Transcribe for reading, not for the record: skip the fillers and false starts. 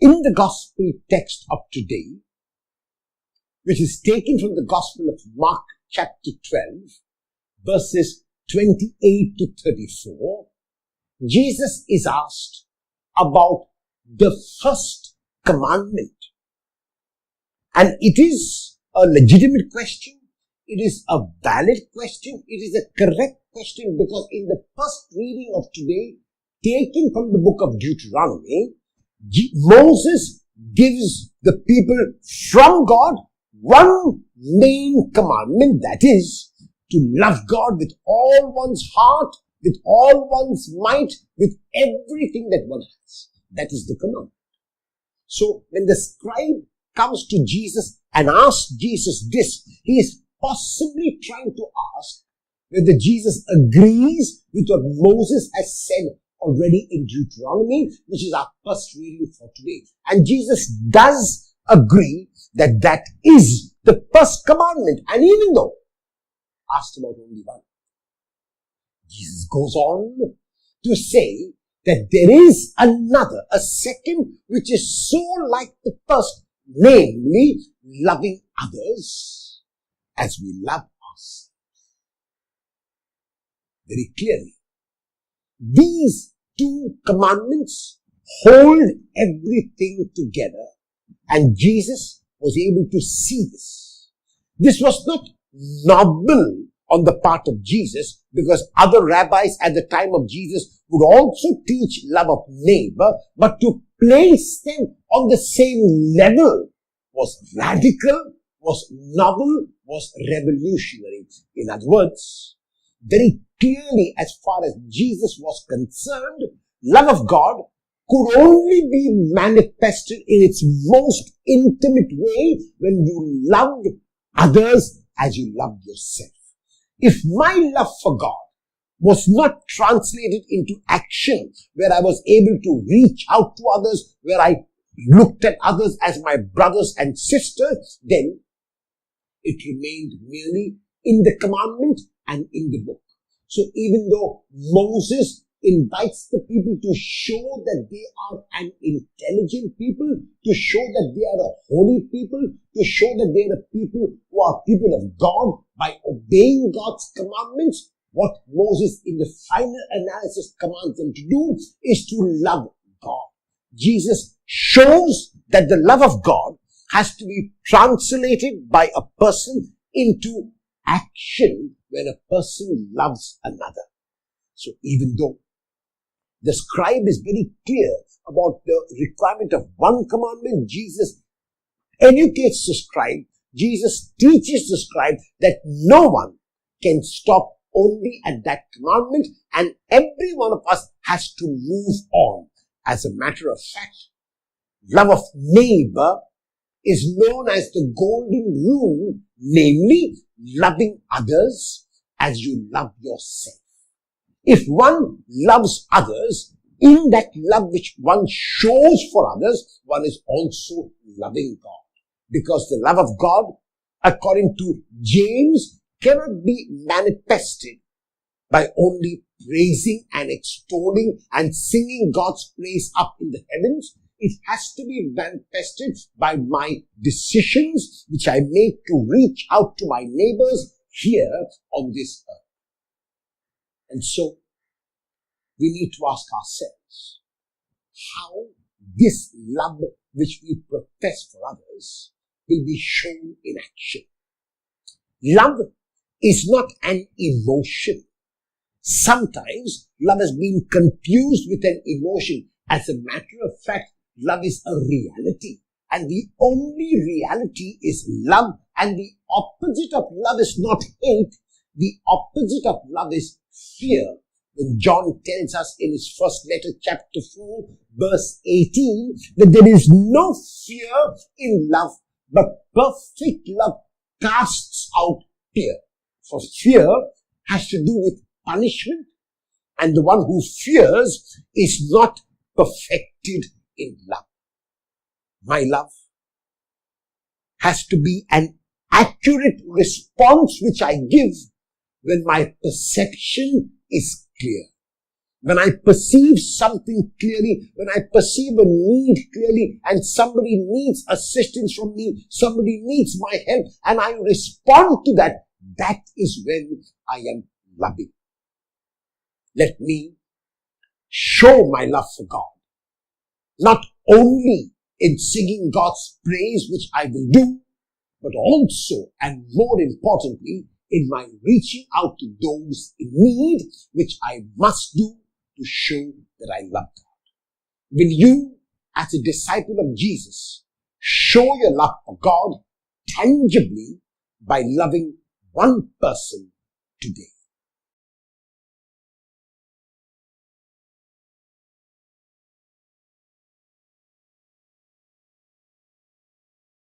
In the gospel text of today, which is taken from the Gospel of Mark chapter 12, verses 28 to 34, Jesus is asked about the first commandment. And it is a legitimate question. It is a valid question. It is a correct question, because in the first reading of today, taken from the book of Deuteronomy, Moses gives the people from God one main commandment, that is to love God with all one's heart, with all one's might, with everything that one has. That is the commandment. So when the scribe comes to Jesus and asks Jesus this, he is possibly trying to ask whether Jesus agrees with what Moses has said already in Deuteronomy, which is our first reading for today. And Jesus does agree that that is the first commandment. And even though asked about only one, Jesus goes on to say that there is another, a second, which is so like the first, namely loving others as we love ourselves. Very clearly, these two commandments hold everything together, and Jesus was able to see this. This was not novel on the part of Jesus, because other rabbis at the time of Jesus would also teach love of neighbor, but to place them on the same level was radical, was novel, was revolutionary. In other words, very clearly, as far as Jesus was concerned, love of God could only be manifested in its most intimate way when you loved others as you loved yourself. If my love for God was not translated into action, where I was able to reach out to others, where I looked at others as my brothers and sisters, then it remained merely in the commandment and in the book. So even though Moses invites the people to show that they are an intelligent people, to show that they are a holy people, to show that they are a people who are people of God by obeying God's commandments, what Moses in the final analysis commands them to do is to love God. Jesus shows that the love of God has to be translated by a person into action when a person loves another. So even though the scribe is very clear about the requirement of one commandment, Jesus educates the scribe, Jesus teaches the scribe that no one can stop only at that commandment, and every one of us has to move on. As a matter of fact, love of neighbor is known as the golden rule, namely loving others as you love yourself. If one loves others, in that love which one shows for others, one is also loving God. Because the love of God, according to James, cannot be manifested by only praising and extolling and singing God's praise up in the heavens. It has to be manifested by my decisions which I make to reach out to my neighbors here on this earth. And so, we need to ask ourselves how this love which we profess for others will be shown in action. Love is not an emotion. Sometimes love has been confused with an emotion. As a matter of fact, love is a reality. And the only reality is love. And the opposite of love is not hate. The opposite of love is fear. When John tells us in his first letter, chapter 4, verse 18, that there is no fear in love, but perfect love casts out fear. For fear has to do with punishment, and the one who fears is not perfected in love. My love has to be an accurate response which I give when my perception is clear. when I perceive something clearly, when I perceive a need clearly, and somebody needs assistance from me, somebody needs my help, and I respond to that, that is when I am loving. Let me show my love for God, not only in singing God's praise, which I will do, but also and more importantly, in my reaching out to those in need, which I must do to show that I love God. Will you, as a disciple of Jesus, show your love for God tangibly by loving one person today?